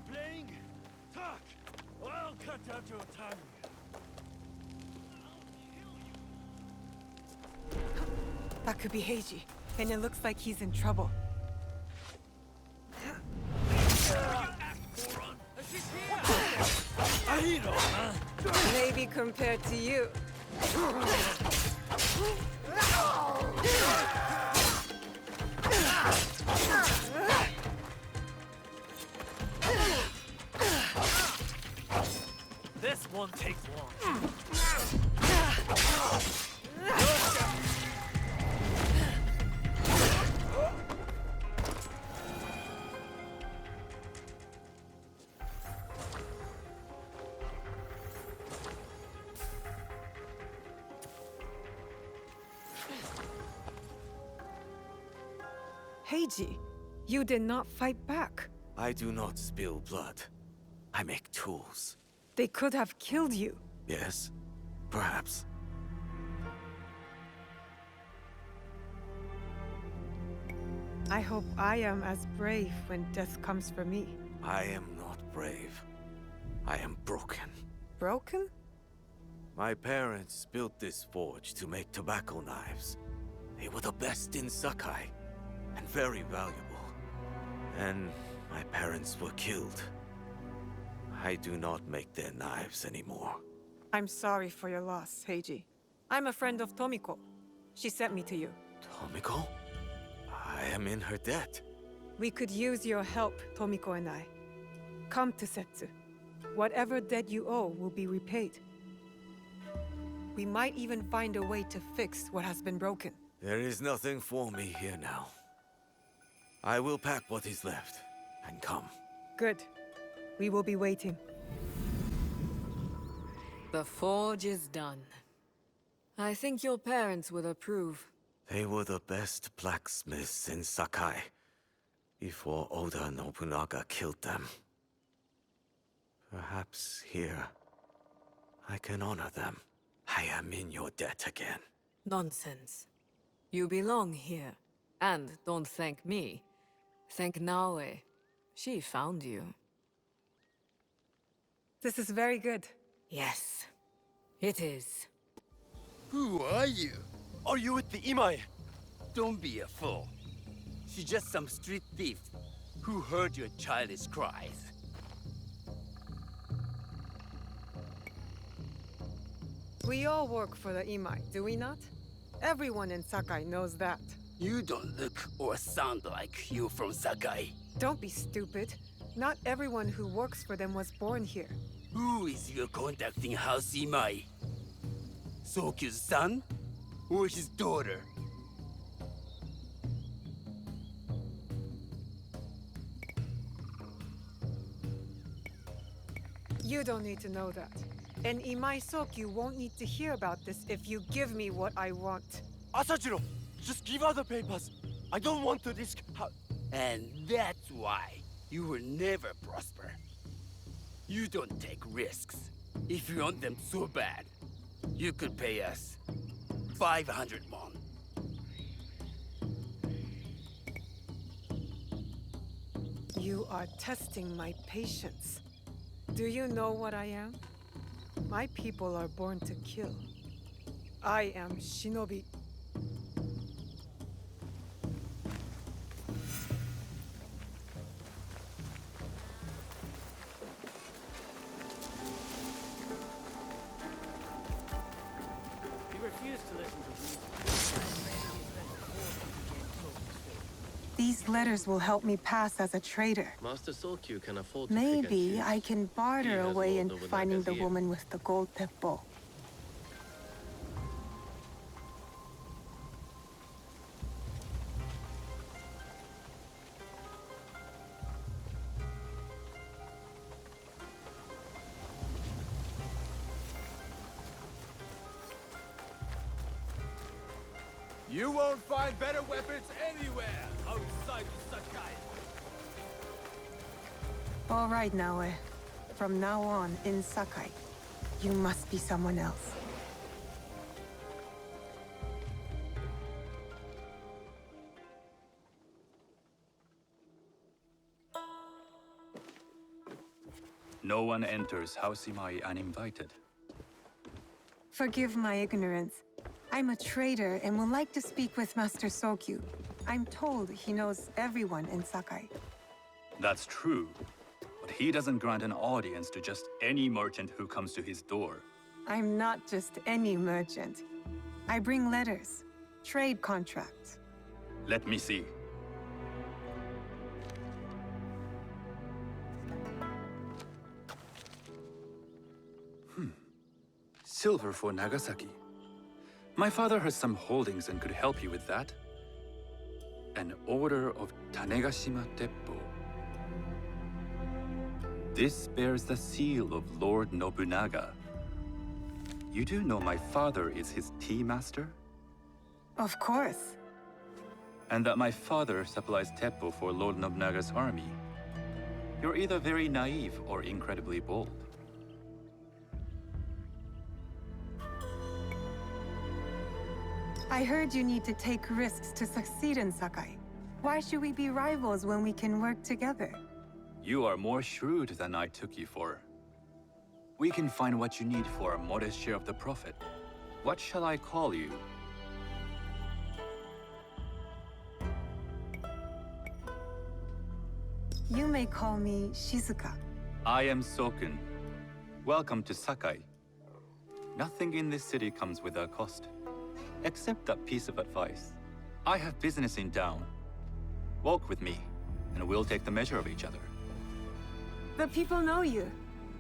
are playing? Talk, or I'll cut out your tongue. That could be Heiji, and it looks like he's in trouble. A hero, huh? Maybe compared to you. This won't take long. Heiji, you did not fight back. I do not spill blood. I make tools. They could have killed you. Yes, perhaps. I hope I am as brave when death comes for me. I am not brave. I am broken. Broken? My parents built this forge to make tobacco knives. They were the best in Sakai, and very valuable. And my parents were killed. I do not make their knives anymore. I'm sorry for your loss, Heiji. I'm a friend of Tomiko. She sent me to you. Tomiko? I am in her debt. We could use your help, Tomiko and I. Come to Setsu. Whatever debt you owe will be repaid. We might even find a way to fix what has been broken. There is nothing for me here now. I will pack what is left and come. Good. We will be waiting. The forge is done. I think your parents will approve. They were the best blacksmiths in Sakai before Oda Nobunaga killed them. Perhaps here I can honor them. I am in your debt again. Nonsense. You belong here. And don't thank me. Thank Naoe. She found you. This is very good. Yes, it is. Who are you? Are you with the Imai? Don't be a fool. She's just some street thief who heard your childish cries. We all work for the Imai, do we not? Everyone in Sakai knows that. You don't look or sound like you from Sakai. Don't be stupid. Not everyone who works for them was born here. Who is your contacting House Imai? Sokyu's son? Or his daughter? You don't need to know that. And Imai Sokyu won't need to hear about this if you give me what I want. Asajiro, just give her the papers. I don't want to risk And that's why you will never prosper. You don't take risks. If you want them so bad, you could pay us 500 won. You are testing my patience. Do you know what I am? My people are born to kill. I am Shinobi. He refused to listen to reason. These letters will help me pass as a traitor. Master Sokyu can afford to Maybe I can barter He a has way Lord in Nobunaga's finding the ear. woman with the gold teppo. You won't find better weapons anywhere outside of Sakai. All right, Naoe. From now on, in Sakai, you must be someone else. No one enters House Imai uninvited. Forgive my ignorance. I'm a trader and would like to speak with Master Sokyu. I'm told he knows everyone in Sakai. That's true, but he doesn't grant an audience to just any merchant who comes to his door. I'm not just any merchant. I bring letters, trade contracts. Let me see. Silver for Nagasaki. My father has some holdings and could help you with that. An order of Tanegashima Teppo. This bears the seal of Lord Nobunaga. You do know my father is his tea master? Of course. And that my father supplies Teppo for Lord Nobunaga's army. You're either very naive or incredibly bold. I heard you need to take risks to succeed in Sakai. Why should we be rivals when we can work together? You are more shrewd than I took you for. We can find what you need for a modest share of the profit. What shall I call you? You may call me Shizuka. I am Sokun. Welcome to Sakai. Nothing in this city comes without cost. Except that piece of advice. I have business in town. Walk with me, and we'll take the measure of each other. The people know you.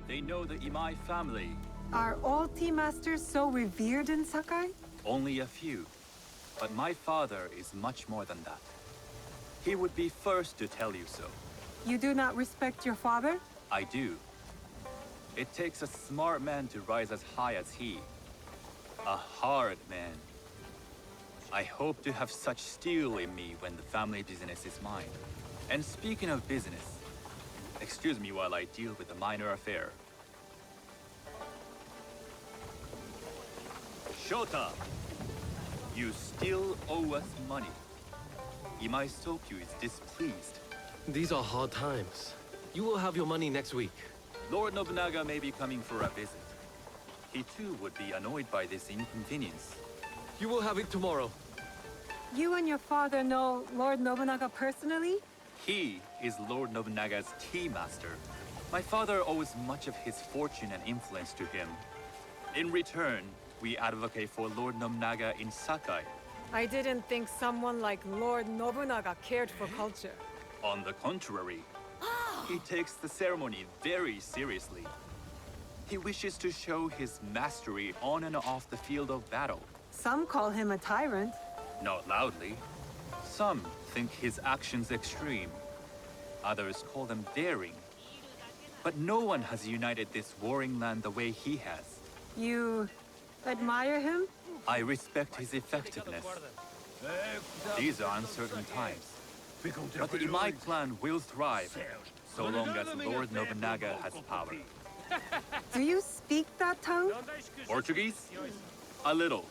They know the Imai family. Are all tea masters so revered in Sakai? Only a few. But my father is much more than that. He would be first to tell you so. You do not respect your father? I do. It takes a smart man to rise as high as he. A hard man. I hope to have such steel in me when the family business is mine. And speaking of business, excuse me while I deal with a minor affair. Shota! You still owe us money. Imai Sokyu is displeased. These are hard times. You will have your money next week. Lord Nobunaga may be coming for a visit. He too would be annoyed by this inconvenience. You will have it tomorrow. You and your father know Lord Nobunaga personally? He is Lord Nobunaga's tea master. My father owes much of his fortune and influence to him. In return, we advocate for Lord Nobunaga in Sakai. I didn't think someone like Lord Nobunaga cared for culture. On the contrary, he takes the ceremony very seriously. He wishes to show his mastery on and off the field of battle. Some call him a tyrant. Not loudly. Some think his actions extreme. Others call them daring. But no one has united this warring land the way he has. You admire him? I respect his effectiveness. These are uncertain times. But the Imai clan will thrive, so long as Lord Nobunaga has power. Do you speak that tongue? Portuguese? A little.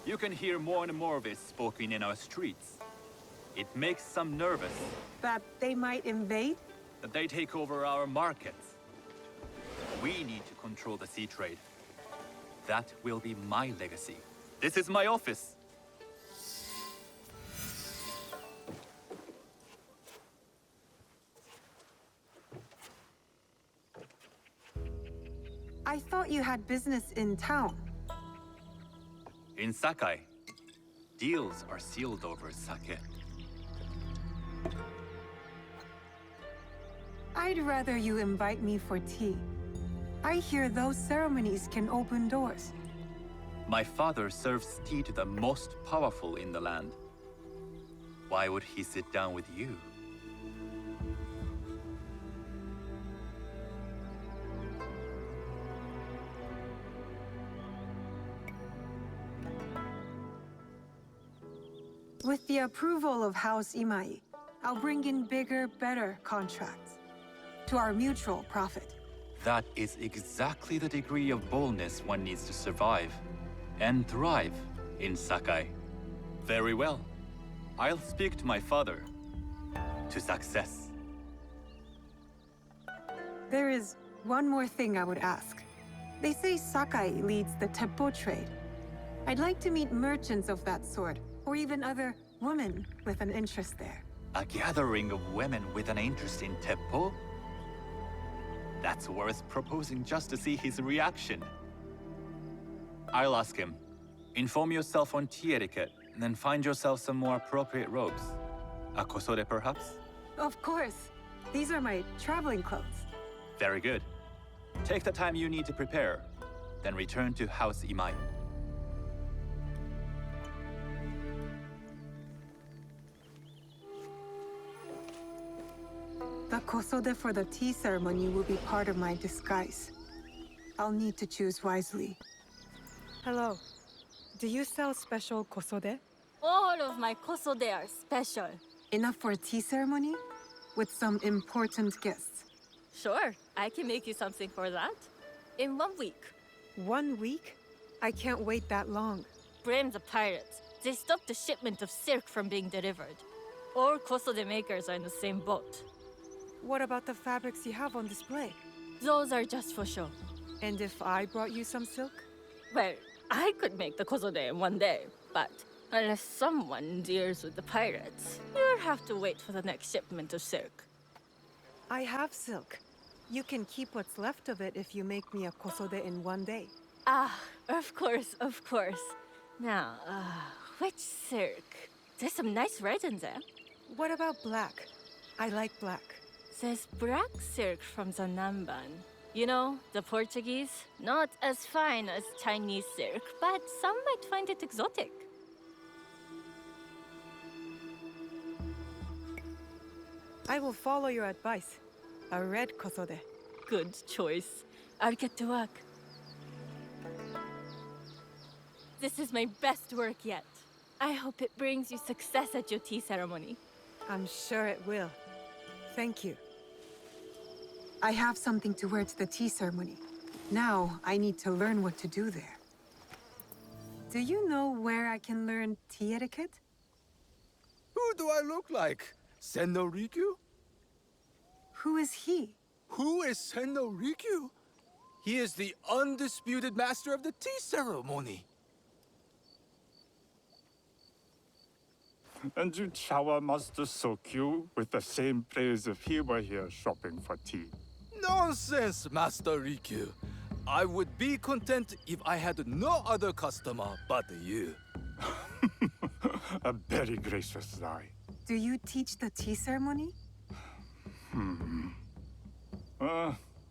You can hear more and more of it spoken in our streets. It makes some nervous That they might invade? that they take over our markets. We need to control the sea trade. That will be my legacy. This is my office. I thought you had business in town. In Sakai, deals are sealed over sake. I'd rather you invite me for tea. I hear those ceremonies can open doors. My father serves tea to the most powerful in the land. Why would he sit down with you? With the approval of House Imai, I'll bring in bigger, better contracts. To our mutual profit. That is exactly the degree of boldness one needs to survive and thrive in Sakai. Very well. I'll speak to my father. To success. There is One more thing I would ask. They say Sakai leads the Teppo trade. I'd like to meet merchants of that sort, or even other women with an interest there. A gathering of women with an interest in Teppo? That's worth proposing just to see his reaction. I'll ask him. Inform yourself on tea etiquette, and then find yourself some more appropriate robes. A kosode, perhaps? Of course. These are my traveling clothes. Very good. Take the time you need to prepare, then return to House Imai. The kosode for the tea ceremony will be part of my disguise. I'll need to choose wisely. Hello. Do you sell special kosode? All of my kosode are special. Enough for a tea ceremony? With some important guests. Sure, I can make you something for that. In 1 week. 1 week? I can't wait that long. Blame the pirates. They stopped the shipment of silk from being delivered. All kosode makers are in the same boat. What about the fabrics you have on display? Those are just for show. And if I brought you some silk? Well, I could make the kosode in 1 day, but unless someone deals with the pirates, you'll have to wait for the next shipment of silk. I have silk. You can keep what's left of it if you make me a kosode in 1 day. Ah, of course, of course. Now, which silk? There's some nice red in there. What about black? I like black. There's black silk from the Namban. You know, the Portuguese? Not as fine as Chinese silk, but some might find it exotic. I will follow your advice. A red kosode. Good choice. I'll get to work. This is my best work yet. I hope it brings you success at your tea ceremony. I'm sure it will. Thank you. I have something to wear to the tea ceremony. Now, I need to learn what to do there. Do you know where I can learn tea etiquette? Who do I look like? Senno Rikyu? Who is he? Who is Senno Rikyu? He is the undisputed master of the tea ceremony. And you'd shower Master Sokyu with the same praise if he were here shopping for tea. Nonsense, Master Rikyu. I would be content if I had no other customer but you. A very gracious lie. Do you teach the tea ceremony?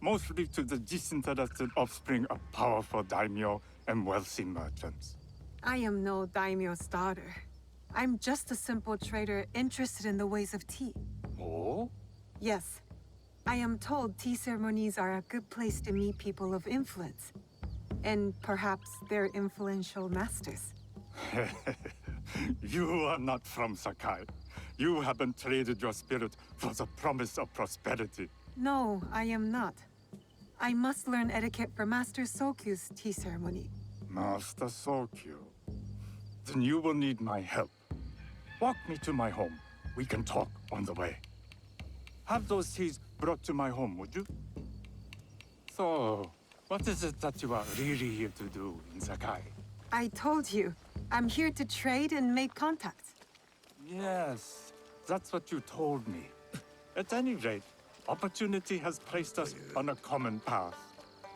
Mostly to the disinterested offspring of powerful daimyo and wealthy merchants. I am no daimyo's daughter. I'm just a simple trader interested in the ways of tea. Oh? Yes. I am told tea ceremonies are a good place to meet people of influence. And perhaps their influential masters. You are not from Sakai. You haven't traded your spirit for the promise of prosperity. No, I am not. I must learn etiquette for Master Sokyu's tea ceremony. Master Sokyu. Then you will need my help. Walk me to my home. We can talk on the way. Have those teas brought to my home, would you? So, what is it that you are really here to do in Sakai? I told you, I'm here to trade and make contacts. Yes, that's what you told me. At any rate, opportunity has placed us on a common path.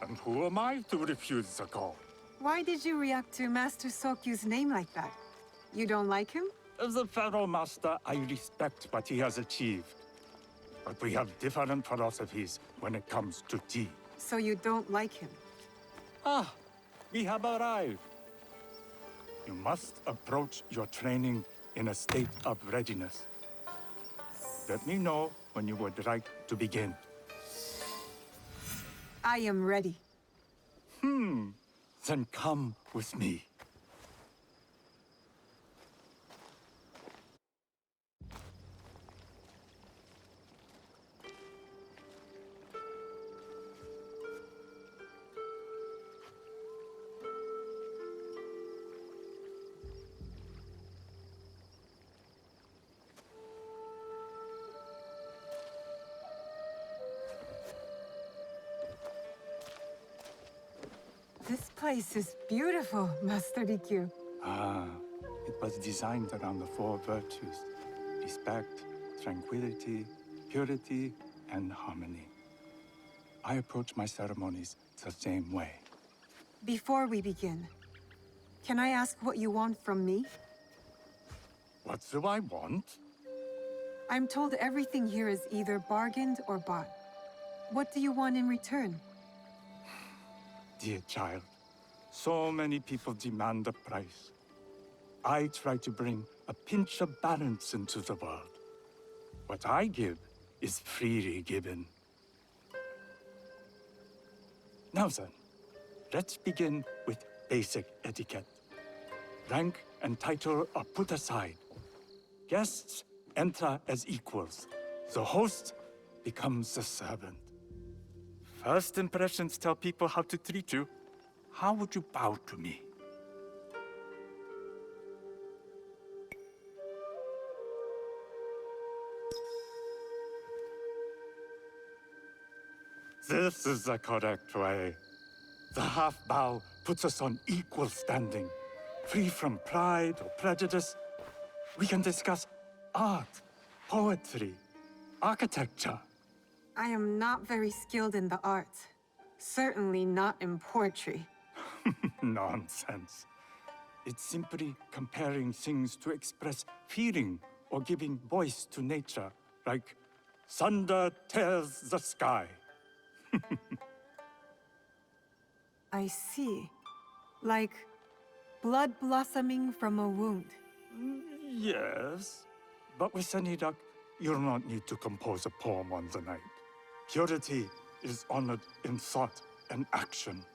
And who am I to refuse the call? Why did you react to Master Sokyu's name like that? You don't like him? As a Pharaoh Master, I respect what he has achieved. But we have different philosophies when it comes to tea. So you don't like him? Ah, we have arrived. You must approach your training in a state of readiness. Let me know when you would like to begin. I am ready. Then come with me. This place is beautiful, Master Rikyu. Ah, it was designed around the four virtues: respect, tranquility, purity, and harmony. I approach my ceremonies the same way. Before we begin, can I ask what you want from me? What do I want? I'm told everything here is either bargained or bought. What do you want in return? Dear child, so many people demand a price. I try to bring a pinch of balance into the world. What I give is freely given. Now then, let's begin with basic etiquette. Rank and title are put aside. Guests enter as equals. The host becomes the servant. First impressions tell people how to treat you. How would you bow to me? This is the correct way. The half bow puts us on equal standing, free from pride or prejudice. We can discuss art, poetry, architecture. I am not very skilled in the arts. Certainly not in poetry. Nonsense. It's simply comparing things to express feeling or giving voice to nature, like thunder tears the sky. I see. Like blood blossoming from a wound. Yes, but with any luck, you'll not need to compose a poem on the night. Purity is honored in thought and action.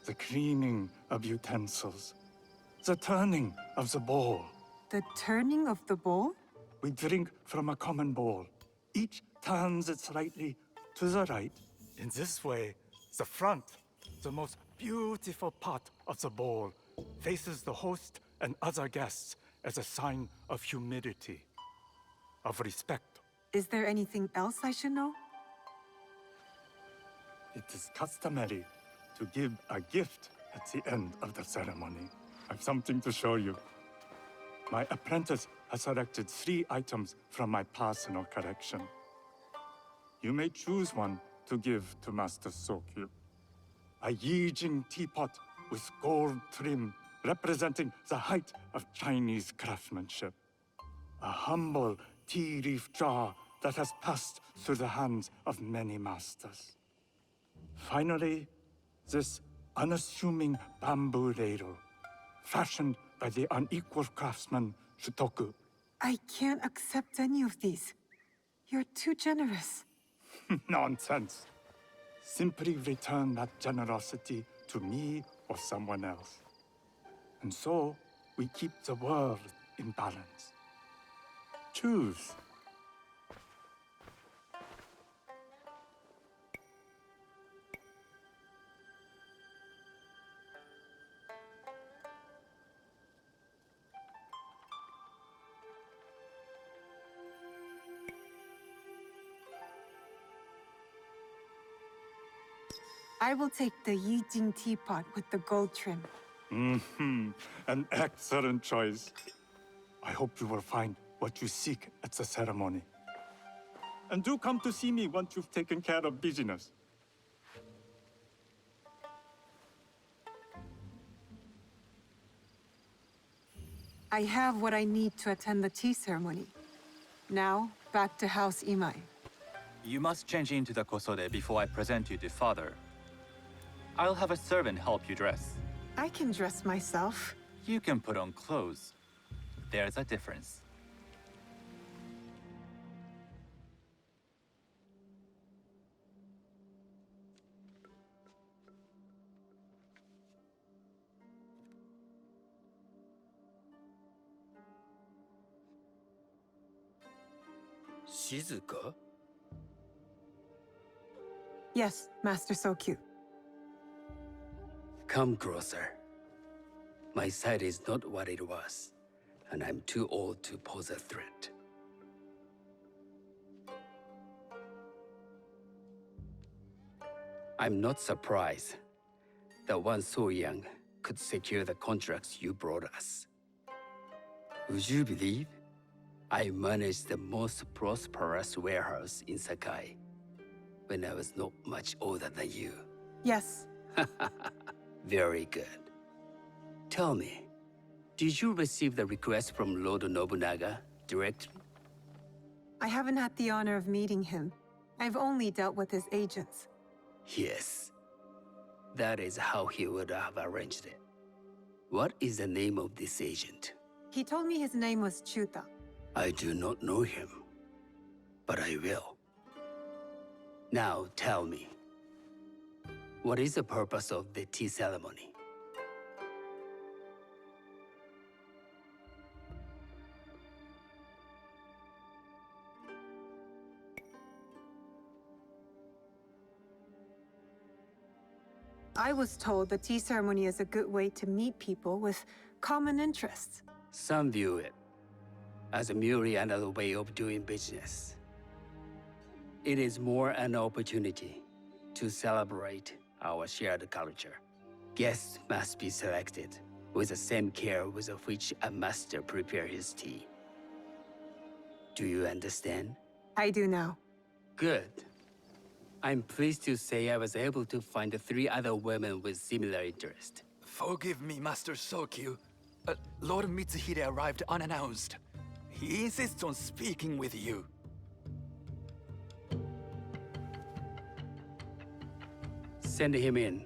The cleaning of utensils, the turning of the bowl. The turning of the bowl? We drink from a common bowl. Each turns it slightly to the right. In this way, the front, the most beautiful part of the bowl, faces the host and other guests as a sign of humility, of respect. Is there anything else I should know? It is customary to give a gift at the end of the ceremony. I've something to show you. My apprentice has selected 3 items from my personal collection. You may choose one to give to Master Sokyu. A Yijing teapot with gold trim representing the height of Chinese craftsmanship. A humble tea leaf jar that has passed through the hands of many masters. Finally, this unassuming bamboo ladle, fashioned by the unequal craftsman Shutoku. I can't accept any of these. You're too generous. Nonsense. Simply return that generosity to me or someone else. And so, we keep the world in balance. Choose. I will take the Yijing teapot with the gold trim. An excellent choice. I hope you will find what you seek at the ceremony. And do come to see me once you've taken care of business. I have what I need to attend the tea ceremony. Now, back to House Imai. You must change into the kosode before I present you to father. I'll have a servant help you dress. I can dress myself. You can put on clothes. There's a difference. Shizuka? Yes, Master Sokyu. Come closer. My sight is not what it was, and I'm too old to pose a threat. I'm not surprised. that one so young could secure the contracts you brought us. Would you believe I managed the most prosperous warehouse in Sakai when I was not much older than you? Yes. Very good. Tell me, did you receive the request from Lord Nobunaga directly? I haven't had the honor of meeting him. I've only dealt with his agents. Yes. That is how he would have arranged it. What is the name of this agent? He told me his name was Chuta. I do not know him, but I will. Now tell me, what is the purpose of the tea ceremony? I was told the tea ceremony is a good way to meet people with common interests. Some view it as merely another way of doing business. It is more an opportunity to celebrate our shared culture. Guests must be selected with the same care with which a master prepares his tea. Do you understand? I do now. Good. I'm pleased to say I was able to find 3 other women with similar interest. Forgive me, Master Sokyu. Lord Mitsuhide arrived unannounced. He insists on speaking with you. Send him in.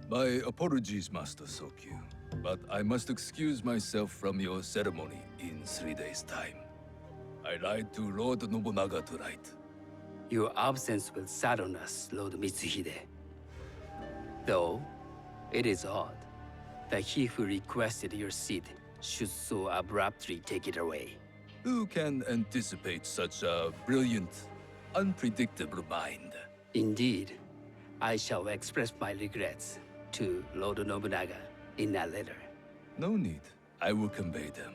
My apologies, Master Sokyu, but I must excuse myself from your ceremony in 3 days' time. I lied to Lord Nobunaga tonight. Your absence will sadden us, Lord Mitsuhide. Though, it is odd that he who requested your seat should so abruptly take it away. Who can anticipate such a brilliant, unpredictable mind? Indeed, I shall express my regrets to Lord Nobunaga in a letter. No need. I will convey them.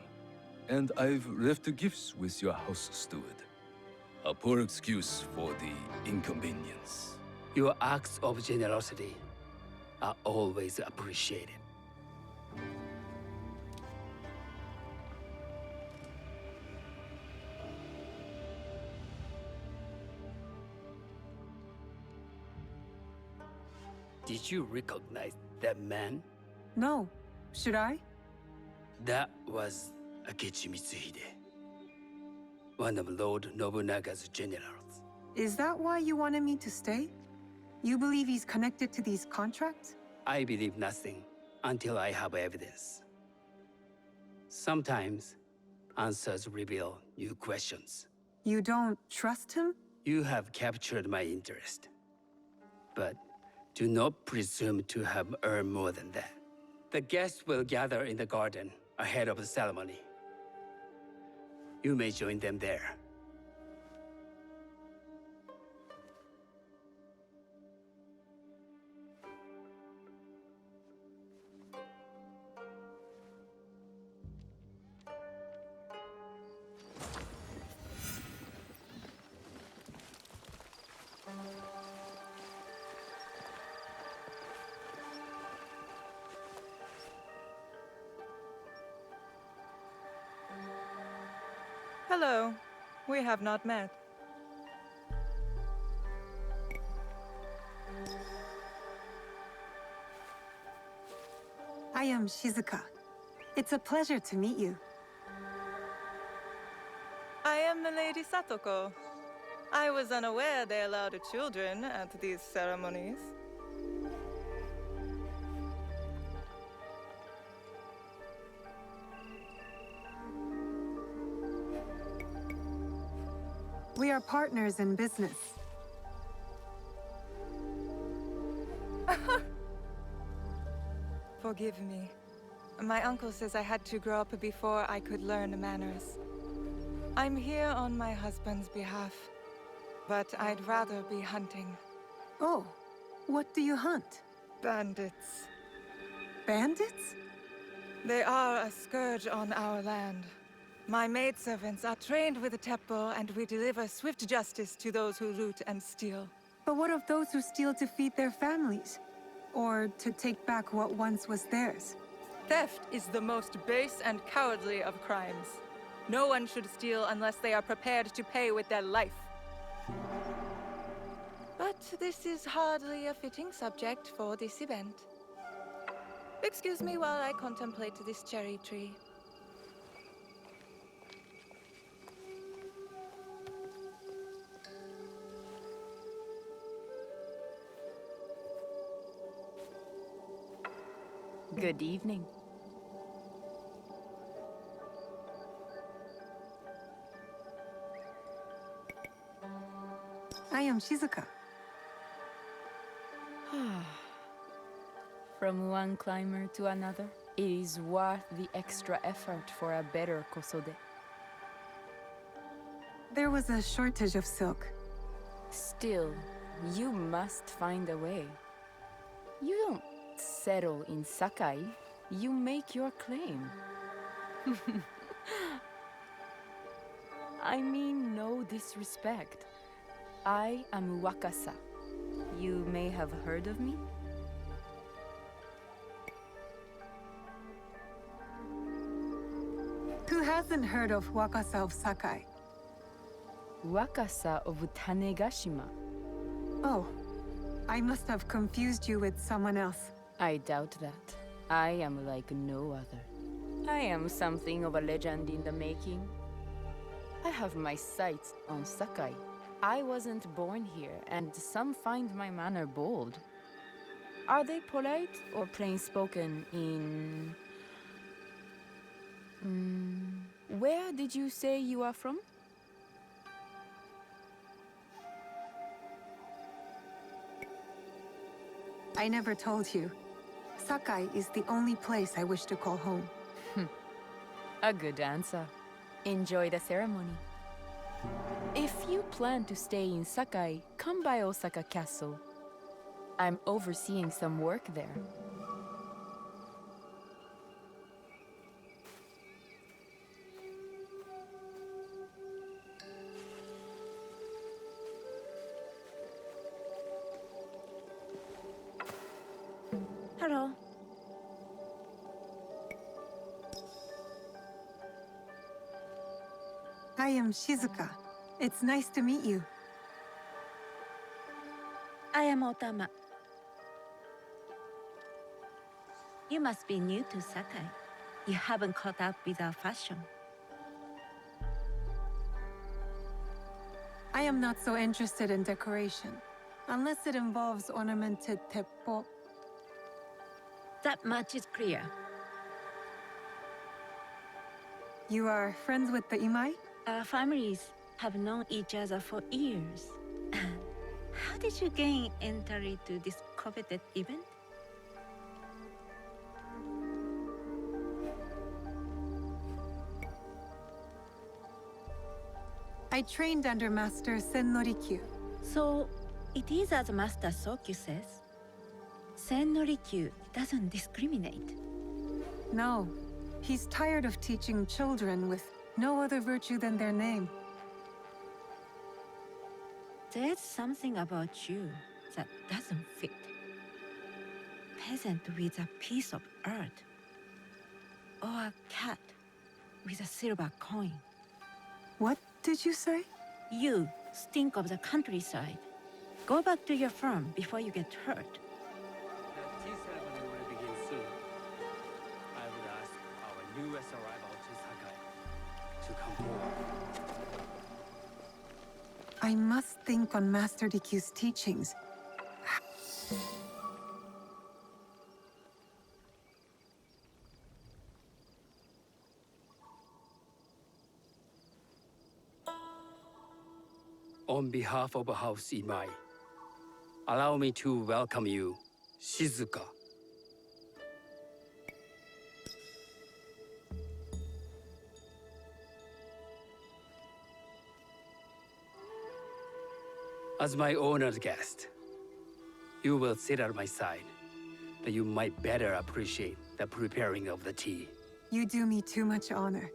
And I've left the gifts with your house steward. A poor excuse for the inconvenience. Your acts of generosity are always appreciated. Did you recognize that man? No. Should I? That was Akechi Mitsuhide, one of Lord Nobunaga's generals. Is that why you wanted me to stay? You believe he's connected to these contracts? I believe nothing until I have evidence. Sometimes, answers reveal new questions. You don't trust him? You have captured my interest. But do not presume to have earned more than that. The guests will gather in the garden ahead of the ceremony. You may join them there. Hello. We have not met. I am Shizuka. It's a pleasure to meet you. I am the Lady Satoko. I was unaware they allowed children at these ceremonies. We are partners in business. Forgive me. My uncle says I had to grow up before I could learn manners. I'm here on my husband's behalf. but I'd rather be hunting. Oh, what do you hunt? Bandits. Bandits? They are a scourge on our land. My maidservants are trained with the Teppo, and we deliver swift justice to those who loot and steal. But what of those who steal to feed their families? Or to take back what once was theirs? Theft is the most base and cowardly of crimes. No one should steal unless they are prepared to pay with their life. But this is hardly a fitting subject for this event. Excuse me while I contemplate this cherry tree. Good evening. I am Shizuka. From one climber to another, it is worth the extra effort for a better kosode. There was a shortage of silk. Still, you must find a way. You don't settle in Sakai, you make your claim. I mean no disrespect. I am Wakasa. You may have heard of me? Who hasn't heard of Wakasa of Sakai? Wakasa of Tanegashima. Oh, I must have confused you with someone else. I doubt that. I am like no other. I am something of a legend in the making. I have my sights on Sakai. I wasn't born here, and some find my manner bold. Are they polite or plain-spoken in... where did you say you are from? I never told you. Sakai is the only place I wish to call home. A good answer. Enjoy the ceremony. If you plan to stay in Sakai, come by Osaka Castle. I'm overseeing some work there. Hello. I am Shizuka. It's nice to meet you. I am Otama. You must be new to Sakai. You haven't caught up with our fashion. I am not so interested in decoration, unless it involves ornamented teppo. That much is clear. You are friends with the Imai? Our families have known each other for years. How did you gain entry to this coveted event? I trained under Master Sen Norikyu. So, it is as Master Sokyu says. Sen Norikyu doesn't discriminate. No, he's tired of teaching children with no other virtue than their name. There's something about you that doesn't fit. Peasant with a piece of earth. Or a cat with a silver coin. What did you say? You stink of the countryside. Go back to your farm before you get hurt. The tea ceremony will begin soon. I would ask our newest arrival to Sakai to come forward. I must think on Master Rikyu's teachings. On behalf of House Imai, allow me to welcome you, Shizuka. As my honored guest, you will sit at my side, that you might better appreciate the preparing of the tea. You do me too much honor.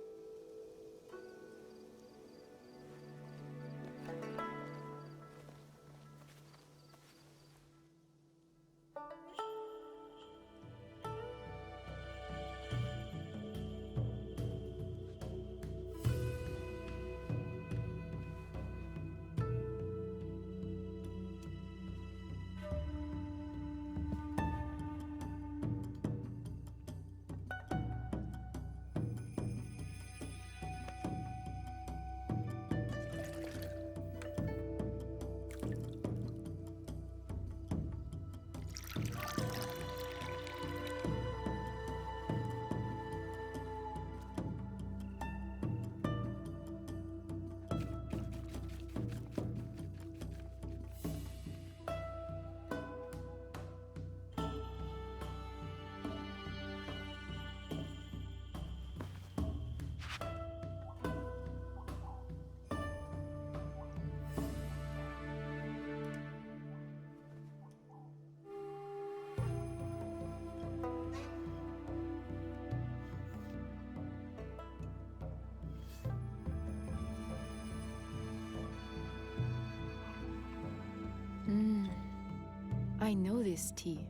I know this tea.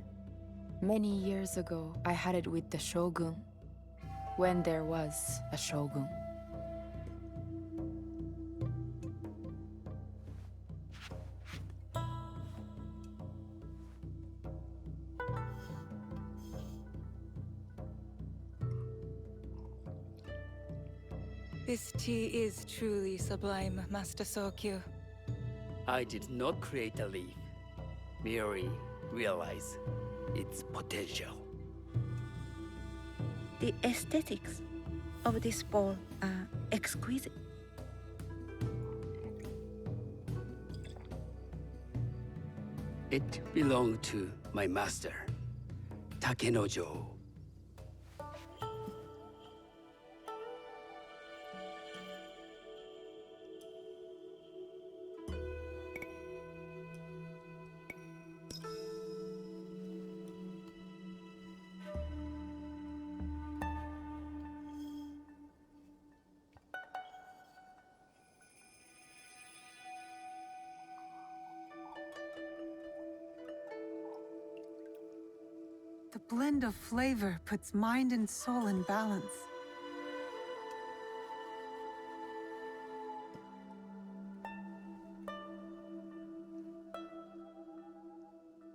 Many years ago, I had it with the Shogun, when there was a Shogun. This tea is truly sublime, Master Sokyu. I did not create a leaf, merely realize its potential. The aesthetics of this bowl are exquisite. It belonged to my master, Takenojo. The blend of flavor puts mind and soul in balance.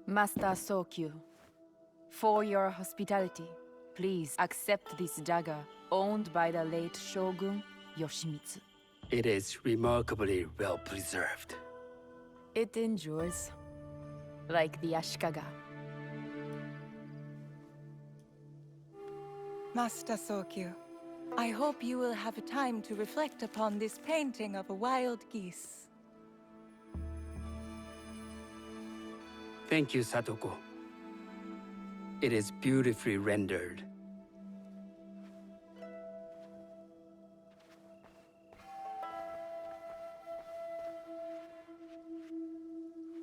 Master Sokyu, for your hospitality, please accept this dagger owned by the late Shogun Yoshimitsu. It is remarkably well preserved. It endures, like the Ashikaga. Master Sokyu, I hope you will have time to reflect upon this painting of a wild geese. Thank you, Satoko. It is beautifully rendered.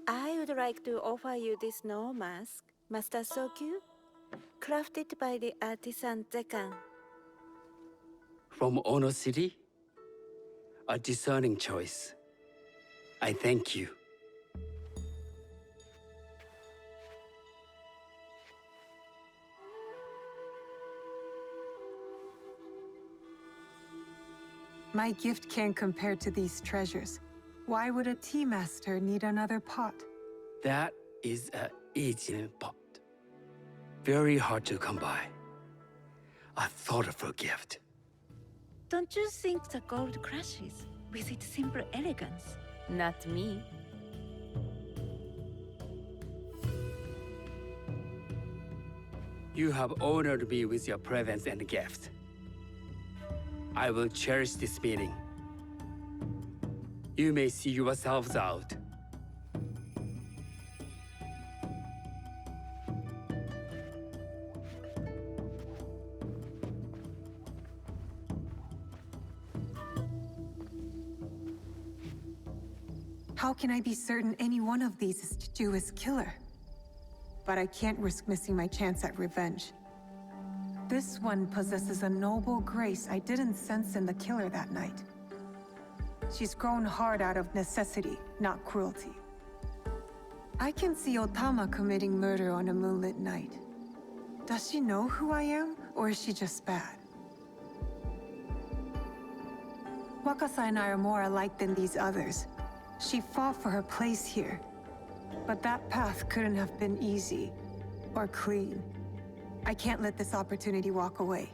I would like to offer you this snow mask, Master Sokyu, crafted by the artisan Zekan. From Ono City? A discerning choice. I thank you. My gift can't compare to these treasures. Why would a tea master need another pot? That is a Eijin pot. Very hard to come by. A thoughtful gift. Don't you think the gold crashes with its simple elegance? Not me. You have honored me with your presence and gift. I will cherish this meeting. You may see yourselves out. How can I be certain any one of these is Juju's killer? But I can't risk missing my chance at revenge. This one possesses a noble grace I didn't sense in the killer that night. She's grown hard out of necessity, not cruelty. I can see Otama committing murder on a moonlit night. Does she know who I am, or is she just bad? Wakasa and I are more alike than these others. She fought for her place here. But that path couldn't have been easy, or clean. I can't let this opportunity walk away.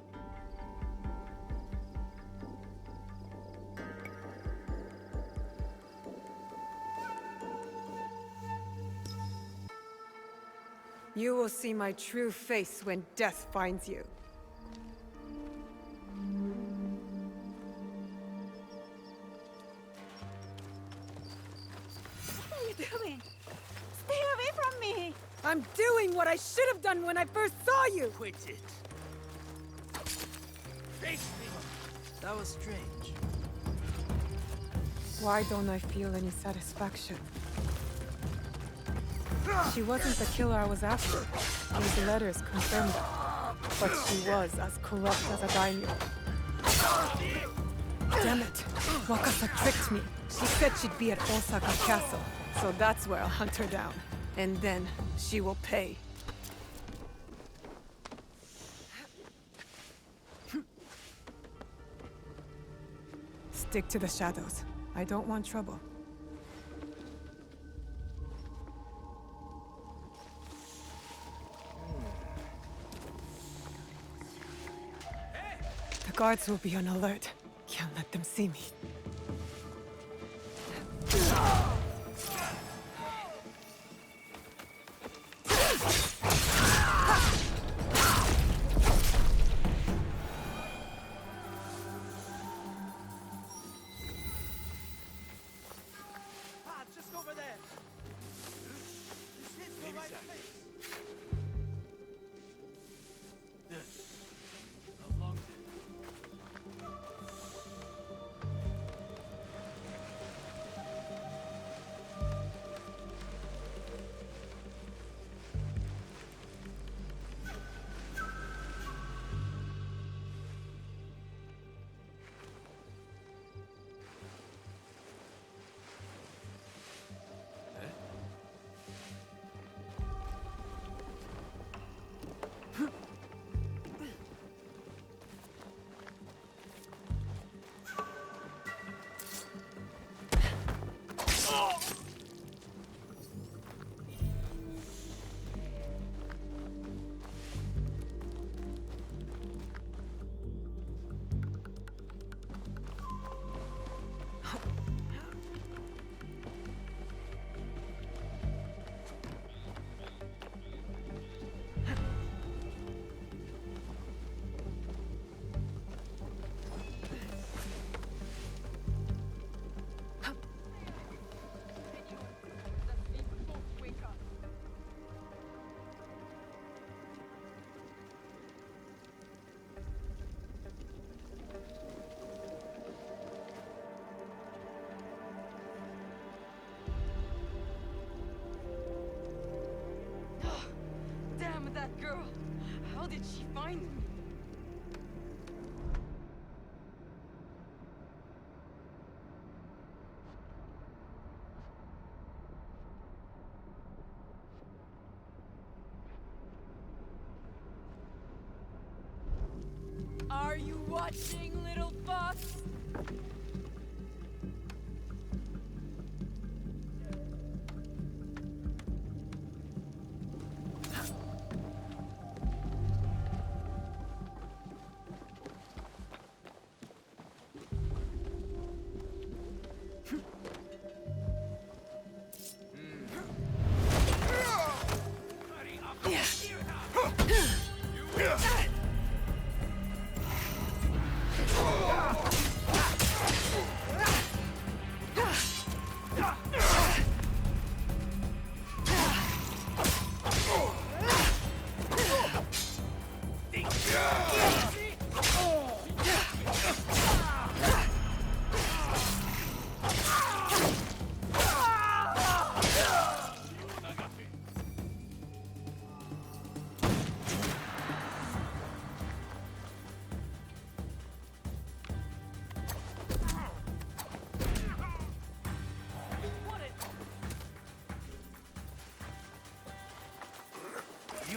You will see my true face when death finds you. What are you doing? Stay away from me! I'm doing what I should have done when I first saw you! Quit it. Face me. That was strange. Why don't I feel any satisfaction? She wasn't the killer I was after. These letters confirm that. But she was as corrupt as a daimyo. Damn it! Wakasa tricked me. She said she'd be at Osaka Castle. So that's where I'll hunt her down. And then she will pay. Stick to the shadows. I don't want trouble. The guards will be on alert. Can't let them see me. Just over there. This is the right place. Damn that girl! How did she find me? Are you watching, little fox?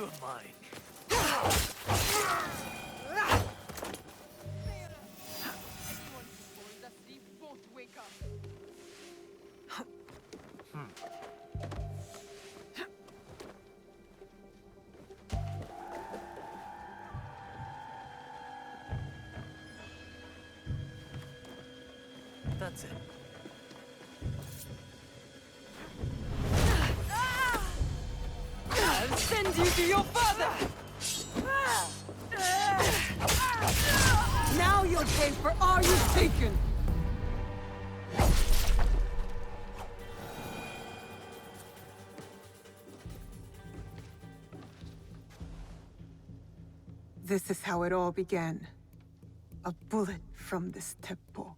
You're mine. That's it. I'll send you to your father! Now you'll pay for all you've taken! This is how it all began. A bullet from this Teppo.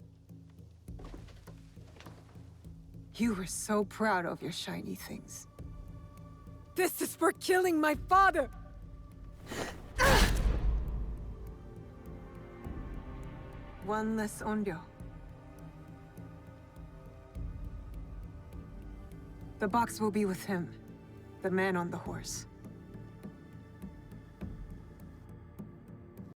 You were so proud of your shiny things. This is for killing my father! One less Onryo. The box will be with him, the man on the horse.